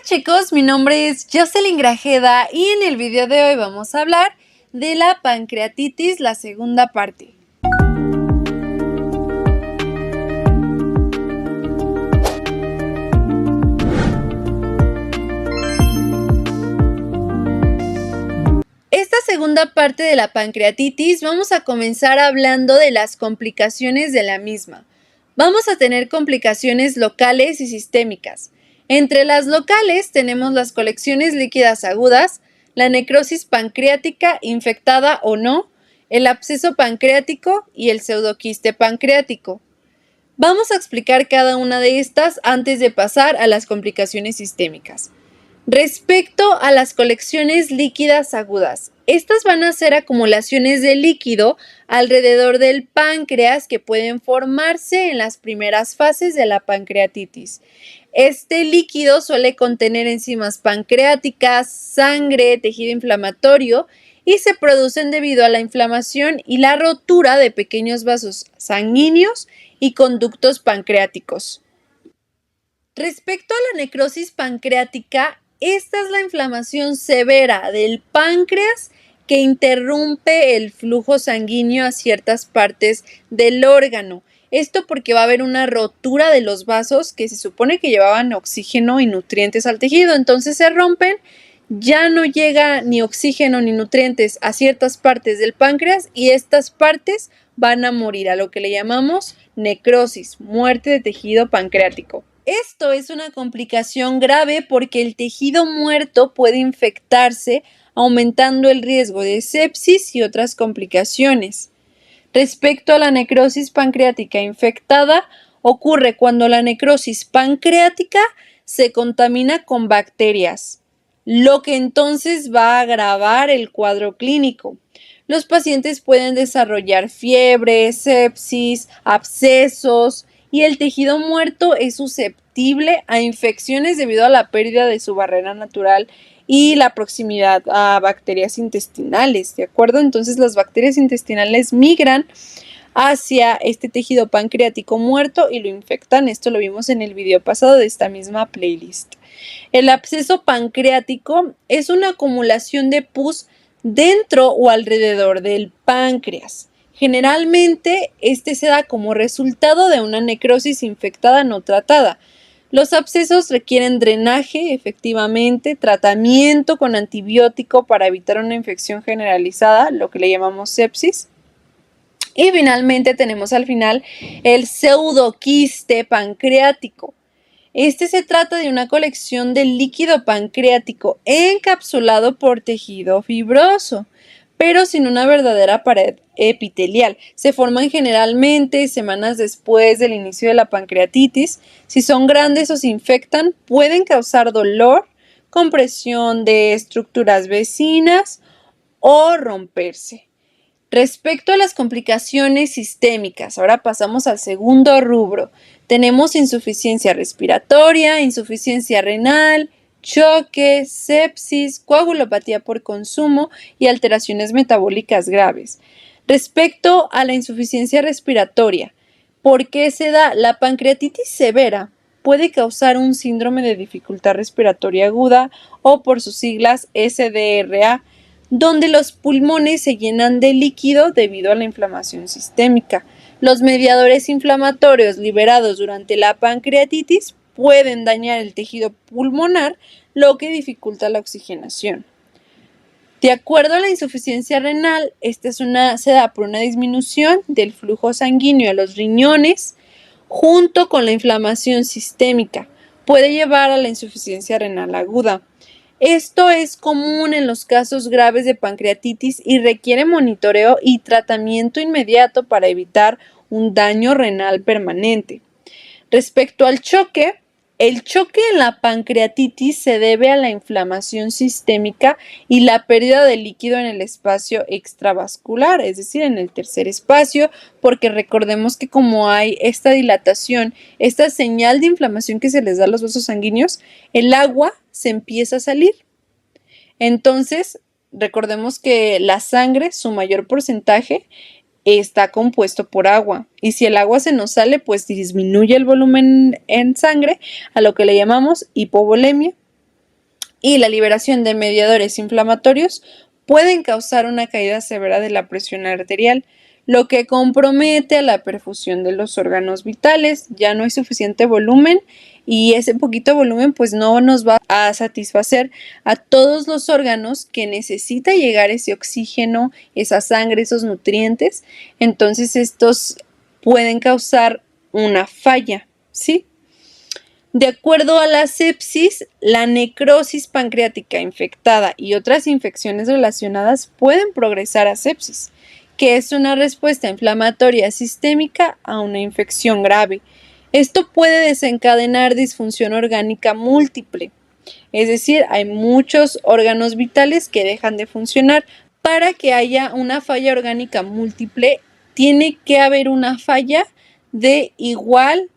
chicos, mi nombre es Jocelyn Grajeda y en el video de hoy vamos a hablar de la pancreatitis, la segunda parte. Esta segunda parte de la pancreatitis vamos a comenzar hablando de las complicaciones de la misma. Vamos a tener complicaciones locales y sistémicas. Entre las locales tenemos las colecciones líquidas agudas, la necrosis pancreática infectada o no, el absceso pancreático y el pseudoquiste pancreático. Vamos a explicar cada una de estas antes de pasar a las complicaciones sistémicas. Respecto a las colecciones líquidas agudas, estas van a ser acumulaciones de líquido alrededor del páncreas que pueden formarse en las primeras fases de la pancreatitis. Este líquido suele contener enzimas pancreáticas, sangre, tejido inflamatorio y se producen debido a la inflamación y la rotura de pequeños vasos sanguíneos y conductos pancreáticos. Respecto a la necrosis pancreática, esta es la inflamación severa del páncreas que interrumpe el flujo sanguíneo a ciertas partes del órgano. Esto porque va a haber una rotura de los vasos que se supone que llevaban oxígeno y nutrientes al tejido, entonces se rompen, ya no llega ni oxígeno ni nutrientes a ciertas partes del páncreas y estas partes van a morir, a lo que le llamamos necrosis, muerte de tejido pancreático. Esto es una complicación grave porque el tejido muerto puede infectarse, aumentando el riesgo de sepsis y otras complicaciones. Respecto a la necrosis pancreática infectada, ocurre cuando la necrosis pancreática se contamina con bacterias, lo que entonces va a agravar el cuadro clínico. Los pacientes pueden desarrollar fiebre, sepsis, abscesos, y el tejido muerto es susceptible a infecciones debido a la pérdida de su barrera natural y la proximidad a bacterias intestinales, ¿de acuerdo? Entonces las bacterias intestinales migran hacia este tejido pancreático muerto y lo infectan. Esto lo vimos en el video pasado de esta misma playlist. El absceso pancreático es una acumulación de pus dentro o alrededor del páncreas. Generalmente, este se da como resultado de una necrosis infectada no tratada. Los abscesos requieren drenaje, efectivamente, tratamiento con antibiótico para evitar una infección generalizada, lo que le llamamos sepsis. Y finalmente tenemos al final el pseudoquiste pancreático. Este se trata de una colección de líquido pancreático encapsulado por tejido fibroso, pero sin una verdadera pared epitelial. Se forman generalmente semanas después del inicio de la pancreatitis. Si son grandes o se infectan, pueden causar dolor, compresión de estructuras vecinas o romperse. Respecto a las complicaciones sistémicas, ahora pasamos al segundo rubro. Tenemos insuficiencia respiratoria, insuficiencia renal, choque, sepsis, coagulopatía por consumo y alteraciones metabólicas graves. Respecto a la insuficiencia respiratoria, ¿por qué se da? La pancreatitis severa puede causar un síndrome de dificultad respiratoria aguda o por sus siglas SDRA, donde los pulmones se llenan de líquido debido a la inflamación sistémica. Los mediadores inflamatorios liberados durante la pancreatitis pueden dañar el tejido pulmonar, lo que dificulta la oxigenación. De acuerdo a la insuficiencia renal, se da por una disminución del flujo sanguíneo a los riñones junto con la inflamación sistémica. Puede llevar a la insuficiencia renal aguda. Esto es común en los casos graves de pancreatitis y requiere monitoreo y tratamiento inmediato para evitar un daño renal permanente. Respecto al choque, el choque en la pancreatitis se debe a la inflamación sistémica y la pérdida de líquido en el espacio extravascular, es decir, en el tercer espacio, porque recordemos que como hay esta dilatación, esta señal de inflamación que se les da a los vasos sanguíneos, el agua se empieza a salir. Entonces, recordemos que la sangre, su mayor porcentaje, está compuesto por agua y si el agua se nos sale, pues disminuye el volumen en sangre, a lo que le llamamos hipovolemia. y la liberación de mediadores inflamatorios pueden causar una caída severa de la presión arterial, lo que compromete a la perfusión de los órganos vitales. Ya no hay suficiente volumen y ese poquito volumen pues no nos va a satisfacer a todos los órganos que necesita llegar ese oxígeno, esa sangre, esos nutrientes. Entonces estos pueden causar una falla, ¿sí? De acuerdo a la sepsis, la necrosis pancreática infectada y otras infecciones relacionadas pueden progresar a sepsis, que es una respuesta inflamatoria sistémica a una infección grave. Esto puede desencadenar disfunción orgánica múltiple, es decir, hay muchos órganos vitales que dejan de funcionar. Para que haya una falla orgánica múltiple, tiene que haber una falla de igual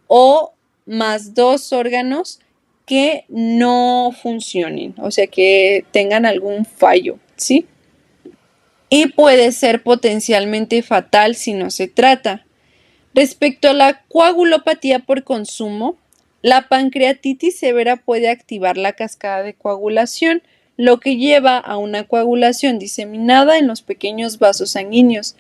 o más 2 órganos que no funcionen, o sea, que tengan algún fallo, ¿sí? Y puede ser potencialmente fatal si no se trata. Respecto a la coagulopatía por consumo, la pancreatitis severa puede activar la cascada de coagulación, lo que lleva a una coagulación diseminada en los pequeños vasos sanguíneos.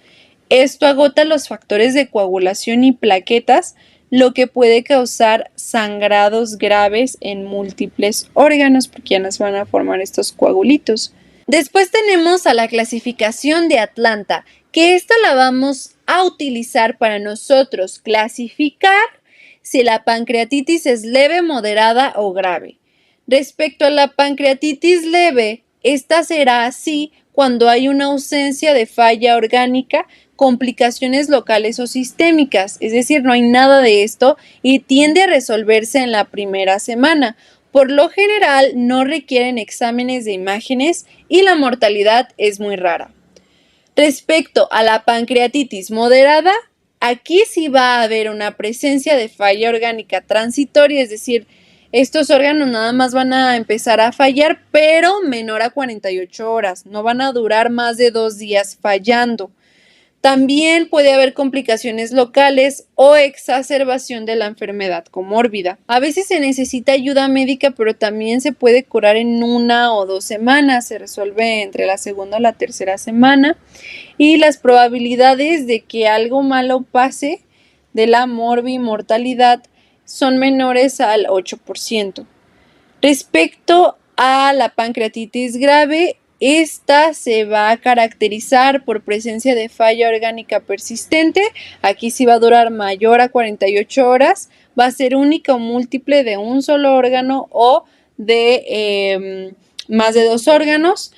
Esto agota los factores de coagulación y plaquetas, lo que puede causar sangrados graves en múltiples órganos, porque ya nos van a formar estos coagulitos. Después tenemos a la clasificación de Atlanta, que esta la vamos a utilizar para nosotros clasificar si la pancreatitis es leve, moderada o grave. Respecto a la pancreatitis leve, esta será así cuando hay una ausencia de falla orgánica, complicaciones locales o sistémicas, es decir, no hay nada de esto y tiende a resolverse en la primera semana. Por lo general, no requieren exámenes de imágenes y la mortalidad es muy rara. Respecto a la pancreatitis moderada, aquí sí va a haber una presencia de falla orgánica transitoria, es decir, estos órganos nada más van a empezar a fallar, pero menor a 48 horas, no van a durar más de 2 días fallando. También puede haber complicaciones locales o exacerbación de la enfermedad comórbida. A veces se necesita ayuda médica, pero también se puede curar en 1 o 2 semanas. Se resuelve entre la segunda o la tercera semana. Y las probabilidades de que algo malo pase de la morbimortalidad son menores al 8%. Respecto a la pancreatitis grave, esta se va a caracterizar por presencia de falla orgánica persistente. Aquí sí va a durar mayor a 48 horas. Va a ser única o múltiple de un solo órgano o de más de 2 órganos.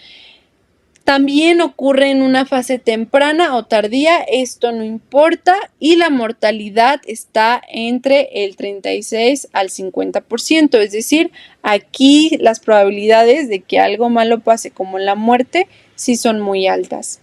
También ocurre en una fase temprana o tardía, esto no importa, y la mortalidad está entre el 36 al 50%, es decir, aquí las probabilidades de que algo malo pase como la muerte sí son muy altas.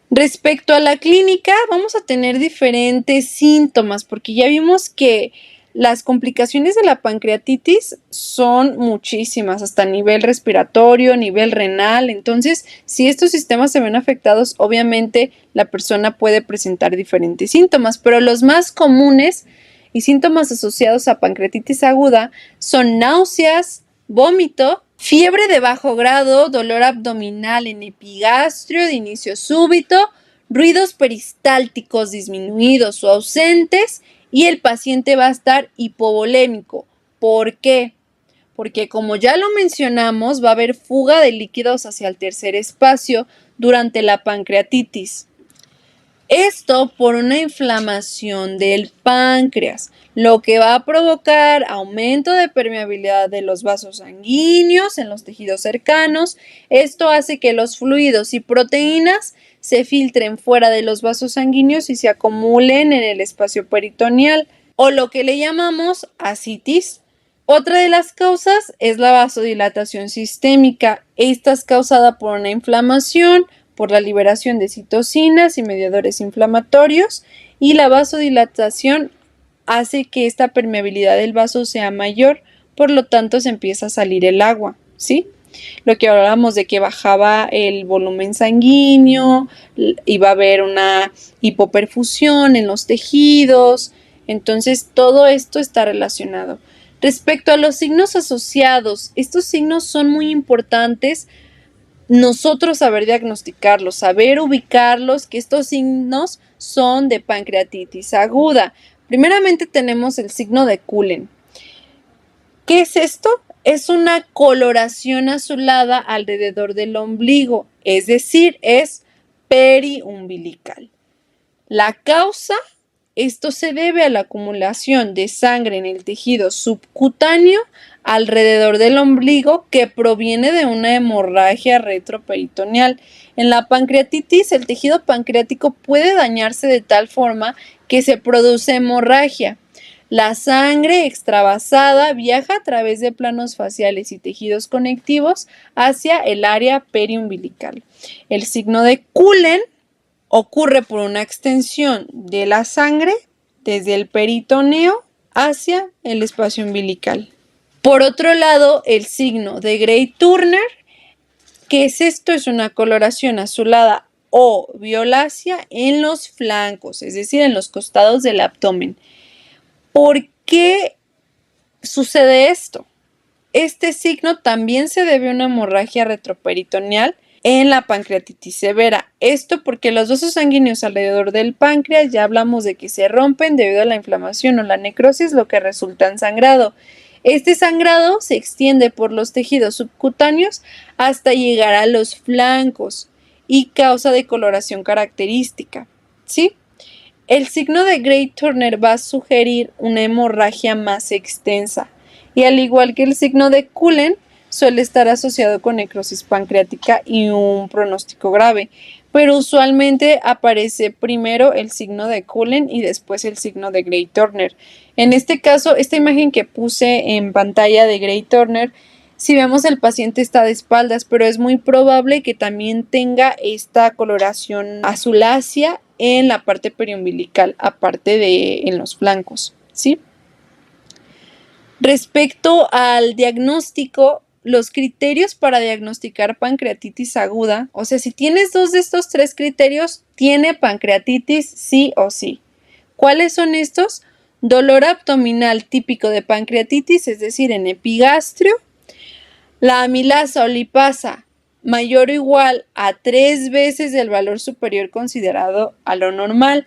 Respecto a la clínica, vamos a tener diferentes síntomas, porque ya vimos que las complicaciones de la pancreatitis son muchísimas, hasta nivel respiratorio, nivel renal. Entonces, si estos sistemas se ven afectados, obviamente la persona puede presentar diferentes síntomas, pero los más comunes y síntomas asociados a pancreatitis aguda son náuseas, vómito, fiebre de bajo grado, dolor abdominal en epigastrio de inicio súbito, ruidos peristálticos disminuidos o ausentes, y el paciente va a estar hipovolémico. ¿Por qué? Porque como ya lo mencionamos, va a haber fuga de líquidos hacia el tercer espacio durante la pancreatitis. Esto por una inflamación del páncreas, lo que va a provocar aumento de permeabilidad de los vasos sanguíneos en los tejidos cercanos. Esto hace que los fluidos y proteínas se filtren fuera de los vasos sanguíneos y se acumulen en el espacio peritoneal, o lo que le llamamos ascitis. Otra de las causas es la vasodilatación sistémica. Esta es causada por una inflamación, por la liberación de citocinas y mediadores inflamatorios, y la vasodilatación hace que esta permeabilidad del vaso sea mayor, por lo tanto se empieza a salir el agua, ¿sí? Lo que hablábamos de que bajaba el volumen sanguíneo, iba a haber una hipoperfusión en los tejidos, entonces todo esto está relacionado. Respecto a los signos asociados, estos signos son muy importantes nosotros saber diagnosticarlos, saber ubicarlos, que estos signos son de pancreatitis aguda. Primeramente tenemos el signo de Cullen. ¿Qué es esto? Es una coloración azulada alrededor del ombligo, es decir, es periumbilical. La causa, esto se debe a la acumulación de sangre en el tejido subcutáneo alrededor del ombligo que proviene de una hemorragia retroperitoneal. En la pancreatitis, el tejido pancreático puede dañarse de tal forma que se produce hemorragia. La sangre extravasada viaja a través de planos faciales y tejidos conectivos hacia el área periumbilical. El signo de Cullen ocurre por una extensión de la sangre desde el peritoneo hacia el espacio umbilical. Por otro lado, el signo de Gray-Turner, ¿qué es esto? Es una coloración azulada o violácea en los flancos, es decir, en los costados del abdomen. ¿Por qué sucede esto? Este signo también se debe a una hemorragia retroperitoneal en la pancreatitis severa. Esto porque los vasos sanguíneos alrededor del páncreas ya hablamos de que se rompen debido a la inflamación o la necrosis, lo que resulta en sangrado. Este sangrado se extiende por los tejidos subcutáneos hasta llegar a los flancos y causa decoloración característica, ¿sí? El signo de Gray-Turner va a sugerir una hemorragia más extensa y al igual que el signo de Cullen, suele estar asociado con necrosis pancreática y un pronóstico grave, pero usualmente aparece primero el signo de Cullen y después el signo de Gray-Turner. En este caso, esta imagen que puse en pantalla de Gray-Turner, si vemos el paciente está de espaldas, pero es muy probable que también tenga esta coloración azulácea en la parte periumbilical, aparte de en los flancos, ¿sí? Respecto al diagnóstico, los criterios para diagnosticar pancreatitis aguda, o sea, si tienes dos de estos tres criterios, tiene pancreatitis sí o sí. ¿Cuáles son estos? Dolor abdominal típico de pancreatitis, es decir, en epigastrio. La amilasa o lipasa mayor o igual a 3 veces el valor superior considerado a lo normal.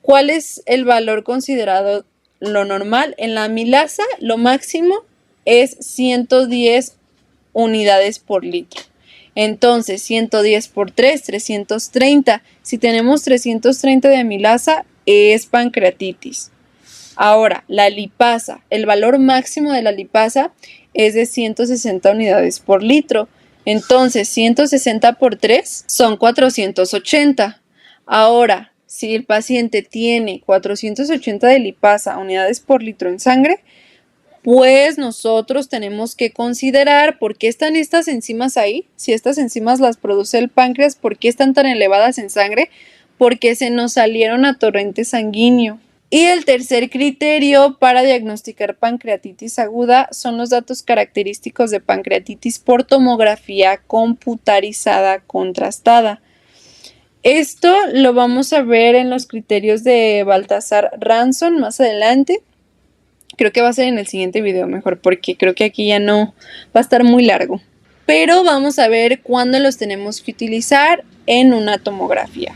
¿Cuál es el valor considerado lo normal? En la amilasa lo máximo es 110 unidades por litro. Entonces, 110 por 3, 330. Si tenemos 330 de amilasa, es pancreatitis. Ahora, la lipasa, el valor máximo de la lipasa es de 160 unidades por litro. Entonces, 160 por 3 son 480. Ahora, si el paciente tiene 480 de lipasa unidades por litro en sangre, pues nosotros tenemos que considerar por qué están estas enzimas ahí. Si estas enzimas las produce el páncreas, ¿por qué están tan elevadas en sangre? Porque se nos salieron a torrente sanguíneo. Y el tercer criterio para diagnosticar pancreatitis aguda son los datos característicos de pancreatitis por tomografía computarizada contrastada. Esto lo vamos a ver en los criterios de Baltasar Ranson más adelante. Creo que va a ser en el siguiente video mejor, porque creo que aquí ya no va a estar muy largo. Pero vamos a ver cuándo los tenemos que utilizar en una tomografía.